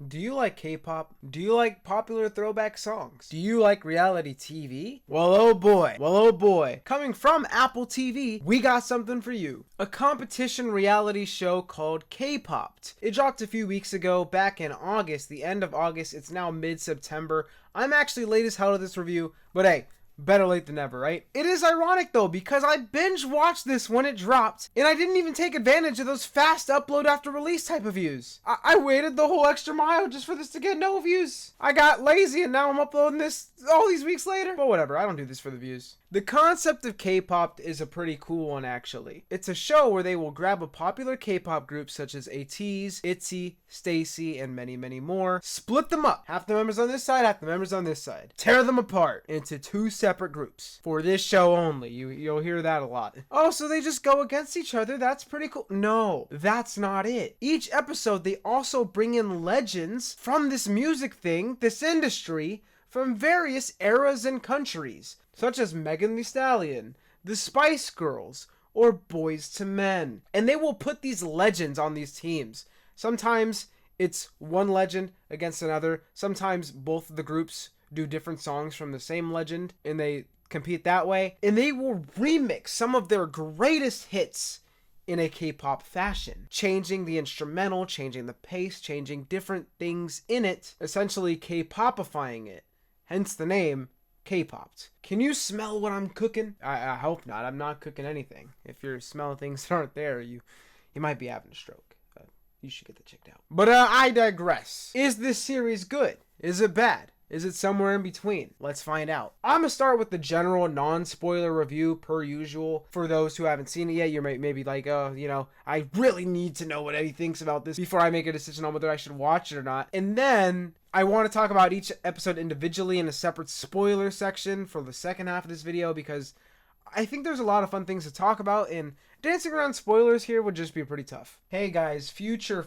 Do you like K-pop? Do you like popular throwback songs? Do you like reality TV? Well, oh boy. Well, oh boy. Coming from Apple TV, we got something for you. A competition reality show called K-Popped. It dropped a few weeks ago, back in August, the end of August. It's now mid-September. I'm actually late as hell to this review, but hey, better late than never, right? It is ironic though, because I binge watched this when it dropped, and I didn't even take advantage of those fast upload after release type of views. I waited the whole extra mile just for this to get no views. I got lazy and now I'm uploading this all these weeks later. But whatever, I don't do this for the views. The concept of K-pop is a pretty cool one actually. It's a show where they will grab a popular K-pop group such as ATEEZ, ITZY, STAYC, and many, many more, split them up. Half the members on this side, half the members on this side. Tear them apart into two separate groups. For this show only. You'll hear that a lot. Oh, so they just go against each other? That's pretty cool. No, that's not it. Each episode, they also bring in legends from this music thing, this industry, from various eras and countries, such as Megan Thee Stallion, the Spice Girls, or Boys to Men. And they will put these legends on these teams. Sometimes it's one legend against another. Sometimes both of the groups do different songs from the same legend, and they compete that way. And they will remix some of their greatest hits in a K-pop fashion, changing the instrumental, changing the pace, changing different things in it, essentially K-popifying it. Hence the name, K-popped. Can you smell what I'm cooking? I hope not. I'm not cooking anything. If you're smelling things that aren't there, you might be having a stroke. You should get that checked out. But I digress. Is this series good? Is it bad? Is it somewhere in between? Let's find out. I'm gonna start with the general non-spoiler review per usual. For those who haven't seen it yet, you may maybe like, I really need to know what Eddie thinks about this before I make a decision on whether I should watch it or not. And then I want to talk about each episode individually in a separate spoiler section for the second half of this video, because I think there's a lot of fun things to talk about, and dancing around spoilers here would just be pretty tough. Hey guys, future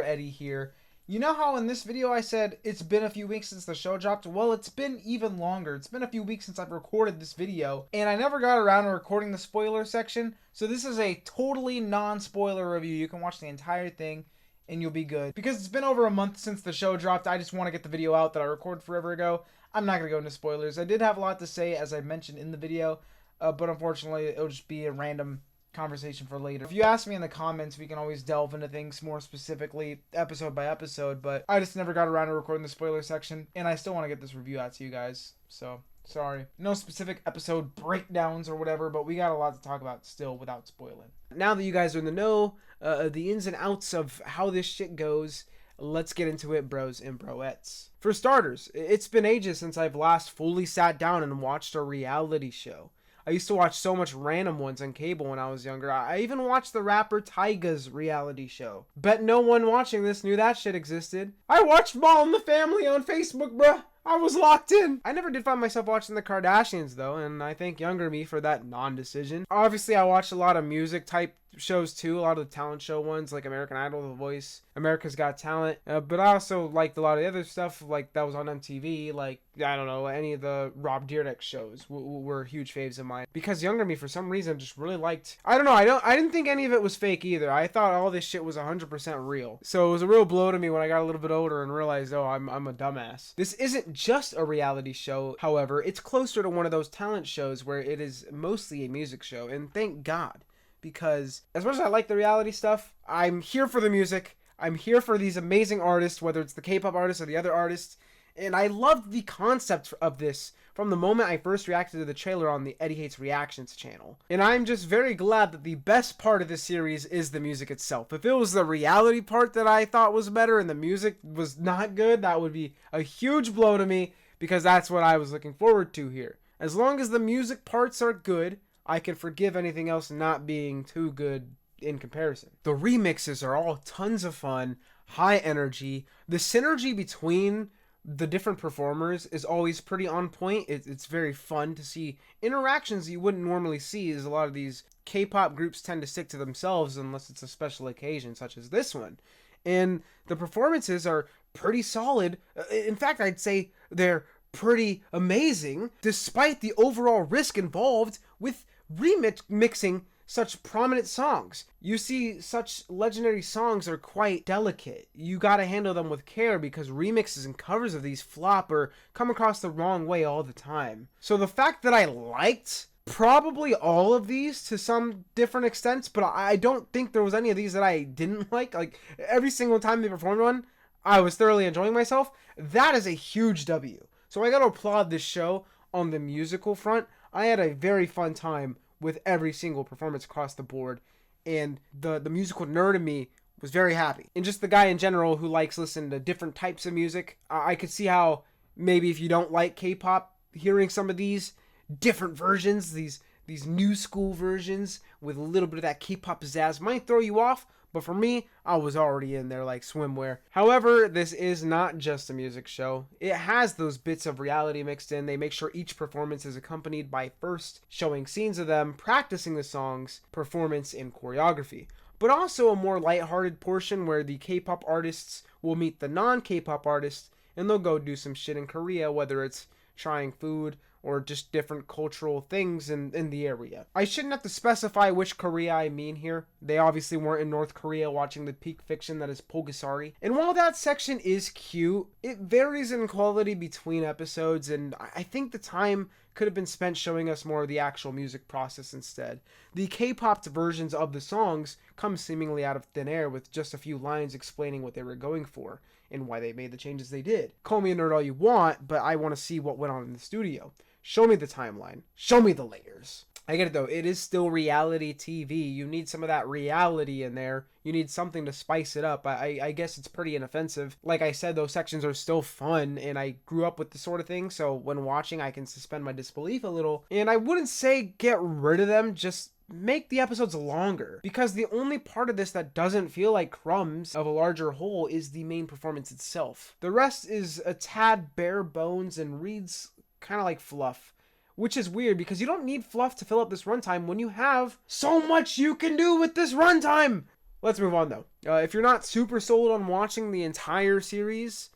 Eddie here. You know how in this video I said it's been a few weeks since the show dropped? Well, it's been even longer. It's been a few weeks since I've recorded this video, and I never got around to recording the spoiler section, so this is a totally non-spoiler review. You can watch the entire thing, and you'll be good. Because it's been over a month since the show dropped, I just want to get the video out that I recorded forever ago. I'm not going to go into spoilers. I did have a lot to say, as I mentioned in the video, but unfortunately, it'll just be a random conversation for later. If you ask me in the comments, we can always delve into things more specifically, episode by episode, but I just never got around to recording the spoiler section, and I still want to get this review out to you guys, so sorry. No specific episode breakdowns or whatever, but we got a lot to talk about still without spoiling. Now that you guys are in the know, the ins and outs of how this shit goes, let's get into it, bros and broettes. For starters, it's been ages since I've last fully sat down and watched a reality show. I used to watch so much random ones on cable when I was younger. I even watched the rapper Tyga's reality show. Bet no one watching this knew that shit existed. I watched All in the Family on Facebook, bruh. I was locked in. I never did find myself watching the Kardashians though, and I thank younger me for that non-decision. Obviously, I watched a lot of music type shows too, a lot of the talent show ones like American Idol, The Voice, America's Got Talent, but I also liked a lot of the other stuff like that was on MTV, like, I don't know, any of the Rob Dyrdek shows were huge faves of mine, because younger me for some reason just really liked, I don't know, I didn't think any of it was fake either. I thought all this shit was 100% real, so it was a real blow to me when I got a little bit older and realized, oh, I'm a dumbass. This isn't just a reality show, however. It's closer to one of those talent shows where it is mostly a music show, and thank God. Because as much as I like the reality stuff, I'm here for the music. I'm here for these amazing artists, whether it's the K-pop artists or the other artists. And I loved the concept of this from the moment I first reacted to the trailer on the Eddie Hates Reactions channel. And I'm just very glad that the best part of this series is the music itself. If it was the reality part that I thought was better and the music was not good, that would be a huge blow to me, because that's what I was looking forward to here. As long as the music parts are good, I can forgive anything else not being too good in comparison. The remixes are all tons of fun, high energy. The synergy between the different performers is always pretty on point. It's very fun to see interactions you wouldn't normally see, as a lot of these K-pop groups tend to stick to themselves unless it's a special occasion such as this one. And the performances are pretty solid. In fact, I'd say they're pretty amazing despite the overall risk involved with remixing such prominent songs. You see, such legendary songs are quite delicate. You gotta handle them with care because remixes and covers of these flop or come across the wrong way all the time. So the fact that I liked probably all of these to some different extents, but I don't think there was any of these that I didn't like. Like, every single time they performed one, I was thoroughly enjoying myself. That is a huge W. So I gotta applaud this show on the musical front. I had a very fun time with every single performance across the board, and the musical nerd in me was very happy. And just the guy in general who likes listening to different types of music, I could see how maybe if you don't like K-pop, hearing some of these different versions, these new school versions with a little bit of that K-pop pizzazz might throw you off, but for me, I was already in there like swimwear. However, this is not just a music show. It has those bits of reality mixed in. They make sure each performance is accompanied by first showing scenes of them practicing the songs, performance, and choreography. But also a more lighthearted portion where the K-pop artists will meet the non-K-pop artists and they'll go do some shit in Korea, whether it's trying food or just different cultural things in the area. I shouldn't have to specify which Korea I mean here. They obviously weren't in North Korea watching the peak fiction that is Pulgasari. And while that section is cute, it varies in quality between episodes, and I think the time could have been spent showing us more of the actual music process instead. The K-popped versions of the songs come seemingly out of thin air with just a few lines explaining what they were going for and why they made the changes they did. Call me a nerd all you want, but I want to see what went on in the studio. Show me the timeline. Show me the layers. I get it though. It is still reality TV. You need some of that reality in there. You need something to spice it up. I guess it's pretty inoffensive. Like I said, those sections are still fun, and I grew up with this sort of thing, so when watching, I can suspend my disbelief a little. And I wouldn't say get rid of them, just make the episodes longer, because the only part of this that doesn't feel like crumbs of a larger whole is the main performance itself. The rest is a tad bare bones and reads kind of like fluff, which is weird because you don't need fluff to fill up this runtime when you have so much you can do with this runtime. Let's move on though. If you're not super sold on watching the entire series,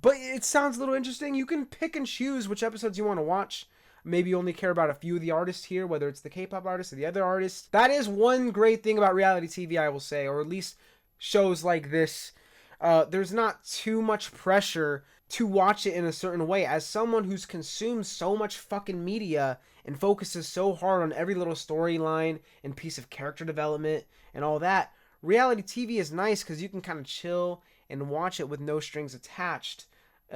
but it sounds a little interesting, you can pick and choose which episodes you want to watch. Maybe you only care about a few of the artists here, whether it's the K-pop artists or the other artists. That is one great thing about reality TV, I will say, or at least shows like this. There's not too much pressure to watch it in a certain way. As someone who's consumed so much fucking media and focuses so hard on every little storyline and piece of character development and all that, reality TV is nice because you can kind of chill and watch it with no strings attached.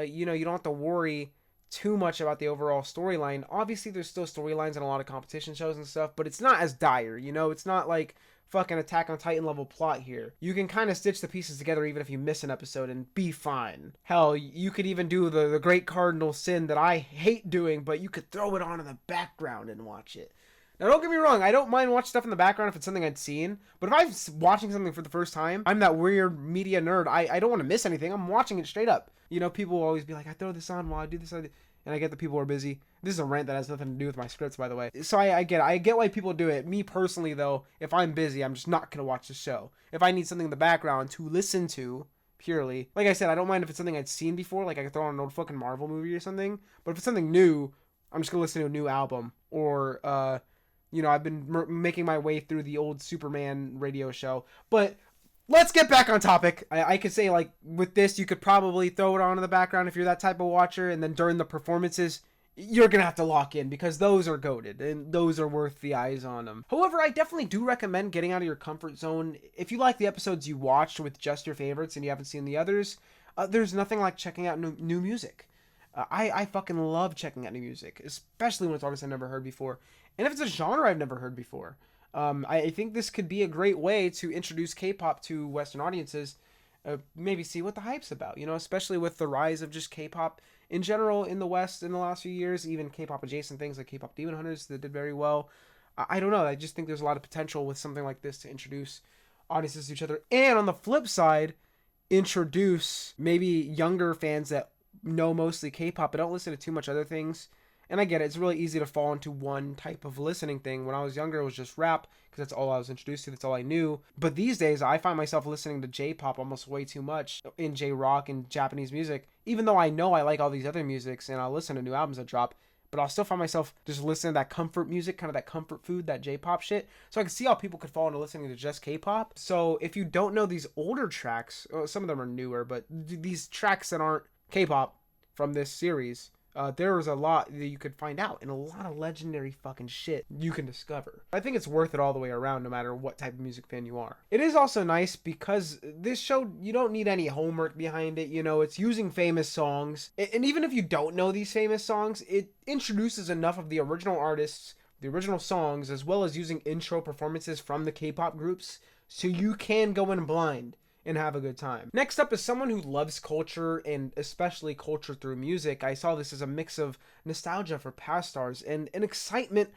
You don't have to worry too much about the overall storyline. Obviously, there's still storylines in a lot of competition shows and stuff, but it's not as dire, It's not like fucking Attack on Titan level plot here. You can kind of stitch the pieces together even if you miss an episode and be fine. Hell, you could even do the great cardinal sin that I hate doing, but you could throw it on in the background and watch it. Now, don't get me wrong, I don't mind watching stuff in the background if it's something I'd seen, but if I'm watching something for the first time, I'm that weird media nerd. I don't want to miss anything. I'm watching it straight up. People will always be like, I throw this on while I do this, and I get that people are busy. This is a rant that has nothing to do with my scripts, by the way. So I get why people do it. Me personally, though, if I'm busy, I'm just not going to watch the show. If I need something in the background to listen to, purely, like I said, I don't mind if it's something I'd seen before, like I could throw on an old fucking Marvel movie or something, but if it's something new, I'm just going to listen to a new album, or, I've been making my way through the old Superman radio show, but let's get back on topic. I could say, like, with this, you could probably throw it on in the background if you're that type of watcher, and then during the performances, you're gonna have to lock in, because those are goated, and those are worth the eyes on them. However, I definitely do recommend getting out of your comfort zone. If you like the episodes you watched with just your favorites and you haven't seen the others, there's nothing like checking out new music. I fucking love checking out new music, especially when it's artists I've never heard before, and if it's a genre I've never heard before. I think this could be a great way to introduce K-pop to Western audiences, maybe see what the hype's about, especially with the rise of just K-pop in general in the West in the last few years, even K-pop adjacent things like K-pop Demon Hunters that did very well. I don't know, I just think there's a lot of potential with something like this to introduce audiences to each other, and on the flip side, introduce maybe younger fans that know mostly K-pop but don't listen to too much other things. And I get it, it's really easy to fall into one type of listening thing. When I was younger, it was just rap, because that's all I was introduced to, that's all I knew. But these days, I find myself listening to J-pop almost way too much, in J-rock and Japanese music, even though I know I like all these other musics, and I'll listen to new albums that drop, but I'll still find myself just listening to that comfort music, kind of that comfort food, that J-pop shit. So I can see how people could fall into listening to just K-pop. So if you don't know these older tracks, some of them are newer, but these tracks that aren't K-pop from this series, there was a lot that you could find out and a lot of legendary fucking shit you can discover. I think it's worth it all the way around, no matter what type of music fan you are. It is also nice because this show, you don't need any homework behind it. You know, it's using famous songs. And even if you don't know these famous songs, it introduces enough of the original artists, the original songs, as well as using intro performances from the K-pop groups, so you can go in blind and have a good time. Next up is someone who loves culture, and especially culture through music. I saw this as a mix of nostalgia for past stars and an excitement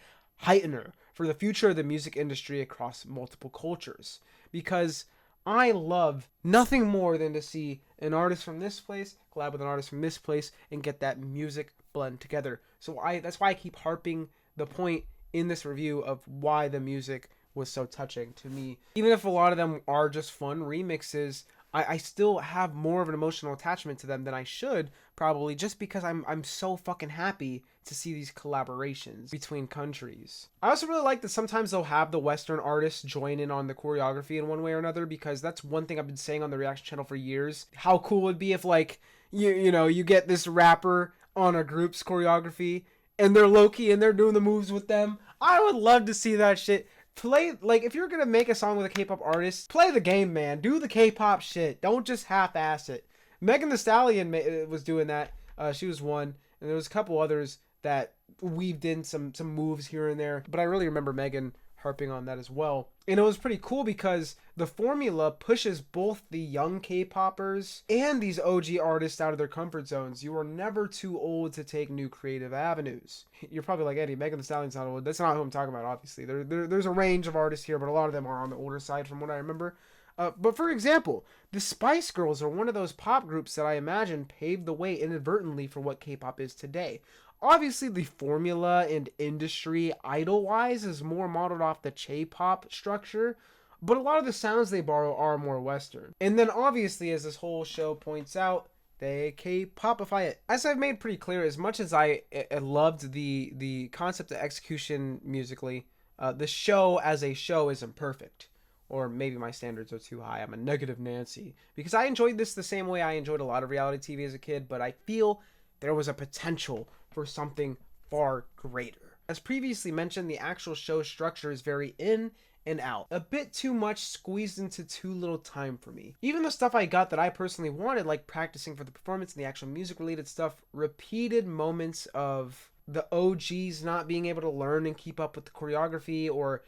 heightener for the future of the music industry across multiple cultures. Because I love nothing more than to see an artist from this place collab with an artist from this place and get that music blend together. So that's why I keep harping the point in this review of why the music was so touching to me. Even if a lot of them are just fun remixes, I still have more of an emotional attachment to them than I should, probably, just because I'm so fucking happy to see these collaborations between countries. I also really like that sometimes they'll have the Western artists join in on the choreography in one way or another, because that's one thing I've been saying on the reaction channel for years. How cool it would be if, like, you know, you get this rapper on a group's choreography and they're low-key and they're doing the moves with them. I would love to see that shit. Like, if you're gonna make a song with a K-pop artist, play the game, man. Do the K-pop shit. Don't just half-ass it. Megan Thee Stallion was doing that. She was one, and there was a couple others that weaved in some moves here and there. But I really remember Megan harping on that as well. And it was pretty cool because the formula pushes both the young K-poppers and these OG artists out of their comfort zones. You are never too old to take new creative avenues. You're probably like, Eddie, Megan Thee Stallion's not old. That's not who I'm talking about, obviously. There's a range of artists here, but a lot of them are on the older side from what I remember. But for example, the Spice Girls are one of those pop groups that I imagine paved the way inadvertently for what K-pop is today. Obviously, the formula and industry, idol-wise, is more modeled off the J-pop structure, but a lot of the sounds they borrow are more Western. And then obviously, as this whole show points out, they K-popify it. As I've made pretty clear, as much as I loved the concept of execution musically, the show as a show isn't perfect. Or maybe my standards are too high. I'm a negative Nancy. Because I enjoyed this the same way I enjoyed a lot of reality TV as a kid, but I feel there was a potential for something far greater. As previously mentioned, the actual show structure is very in and out. A bit too much squeezed into too little time for me. Even the stuff I got that I personally wanted, like practicing for the performance and the actual music related stuff, repeated moments of the OGs not being able to learn and keep up with the choreography, or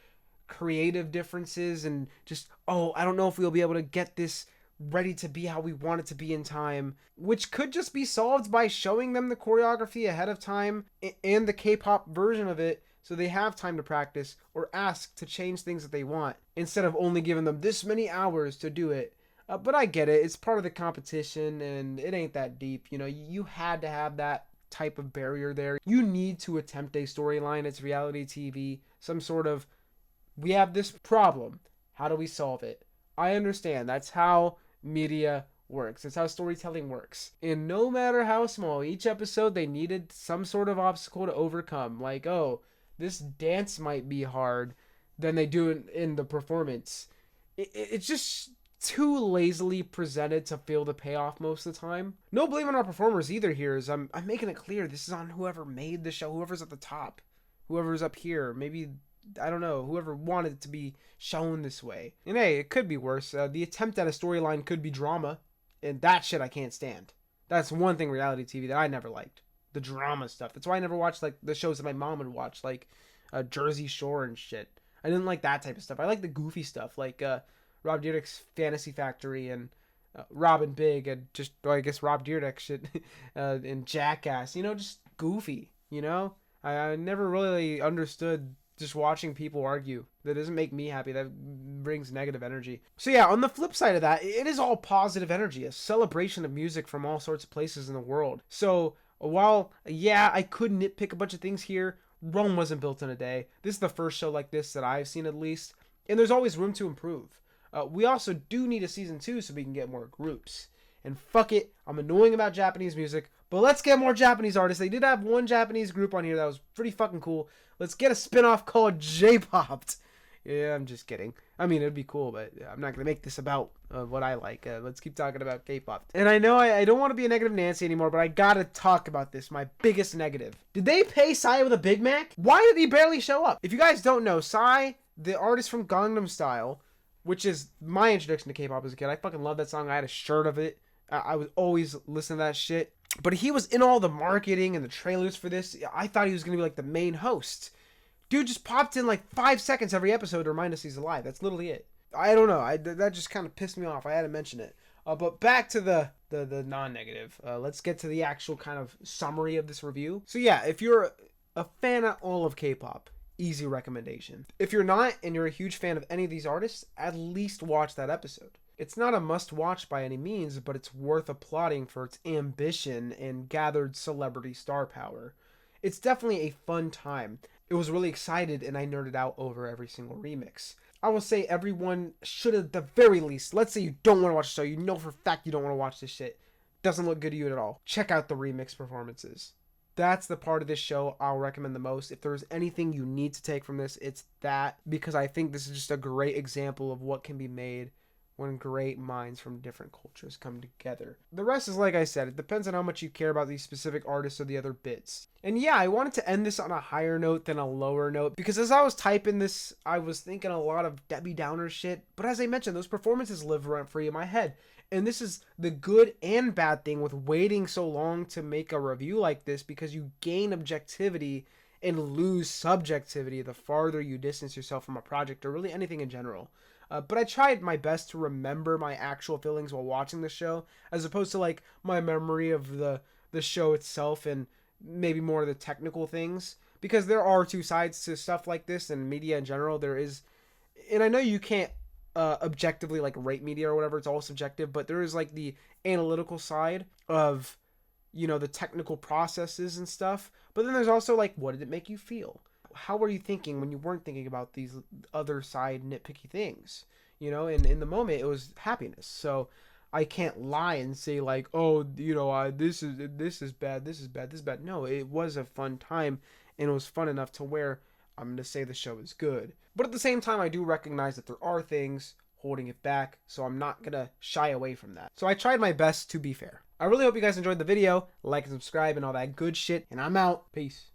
creative differences and just, oh, I don't know if we'll be able to get this ready to be how we want it to be in time, which could just be solved by showing them the choreography ahead of time and the K-pop version of it, so they have time to practice or ask to change things that they want, instead of only giving them this many hours to do it. But I get it, it's part of the competition and it ain't that deep. You know, you had to have that type of barrier there. You need to attempt a storyline. It's reality TV, some sort of, we have this problem, how do we solve it? I understand, that's how media works. It's how storytelling works. And no matter how small, each episode they needed some sort of obstacle to overcome. Like, oh, this dance might be hard than they do in the performance. It's just too lazily presented to feel the payoff most of the time. No blame on our performers either here, as I'm making it clear this is on whoever made the show, whoever's at the top, whoever's up here, maybe, I don't know, whoever wanted it to be shown this way. And hey, it could be worse. The attempt at a storyline could be drama, and that shit I can't stand. That's one thing reality TV that I never liked. The drama stuff. That's why I never watched, like, the shows that my mom would watch, like Jersey Shore and shit. I didn't like that type of stuff. I like the goofy stuff, like Rob Dyrdek's Fantasy Factory and Robin Big, and just, well, I guess Rob Dyrdek shit, and Jackass. You know, just goofy, you know? I never really understood just watching people argue. That doesn't make me happy. That brings negative energy. So yeah, on the flip side of that, it is all positive energy, a celebration of music from all sorts of places in the world. So while, yeah, I could nitpick a bunch of things here, Rome wasn't built in a day. This is the first show like this that I've seen, at least, and there's always room to improve. We also do need a season 2 so we can get more groups. And fuck it, I'm annoying about Japanese music, but let's get more Japanese artists. They did have one Japanese group on here that was pretty fucking cool. Let's get a spin-off called KPopped. Yeah, I'm just kidding. I mean, it'd be cool, but I'm not going to make this about what I like. Let's keep talking about K-pop. And I know I don't want to be a negative Nancy anymore, but I got to talk about this. My biggest negative. Did they pay Psy with a Big Mac? Why did he barely show up? If you guys don't know, Psy, the artist from Gangnam Style, which is my introduction to K-pop as a kid. I fucking love that song. I had a shirt of it. I was always listening to that shit. But he was in all the marketing and the trailers for this. I thought he was going to be like the main host. Dude just popped in like 5 seconds every episode to remind us he's alive. That's literally it. I don't know. That just kind of pissed me off. I had to mention it. But back to the non-negative. Let's get to the actual kind of summary of this review. So yeah, if you're a fan of all of K-pop, easy recommendation. If you're not and you're a huge fan of any of these artists, at least watch that episode. It's not a must-watch by any means, but it's worth applauding for its ambition and gathered celebrity star power. It's definitely a fun time. It was really excited and I nerded out over every single remix. I will say everyone should at the very least, let's say you don't want to watch the show, you know for a fact you don't want to watch this shit, doesn't look good to you at all, check out the remix performances. That's the part of this show I'll recommend the most. If there's anything you need to take from this, it's that, because I think this is just a great example of what can be made when great minds from different cultures come together. The rest is, like I said, it depends on how much you care about these specific artists or the other bits. And yeah, I wanted to end this on a higher note than a lower note, because as I was typing this, I was thinking a lot of Debbie Downer shit. But as I mentioned, those performances live rent free in my head. And this is the good and bad thing with waiting so long to make a review like this, because you gain objectivity and lose subjectivity the farther you distance yourself from a project or really anything in general. But I tried my best to remember my actual feelings while watching the show, as opposed to like my memory of the show itself and maybe more of the technical things. Because there are two sides to stuff like this and media in general. There is, and I know you can't objectively like rate media or whatever, it's all subjective, but there is like the analytical side of, you know, the technical processes and stuff. But then there's also like, what did it make you feel? How were you thinking when you weren't thinking about these other side nitpicky things? You know, and in the moment it was happiness. So I can't lie and say like, oh, you know, this is bad, this is bad, this is bad. No, it was a fun time, and it was fun enough to where I'm going to say the show is good. But at the same time, I do recognize that there are things holding it back, so I'm not going to shy away from that. So I tried my best to be fair. I really hope you guys enjoyed the video. Like and subscribe and all that good shit, and I'm out. Peace.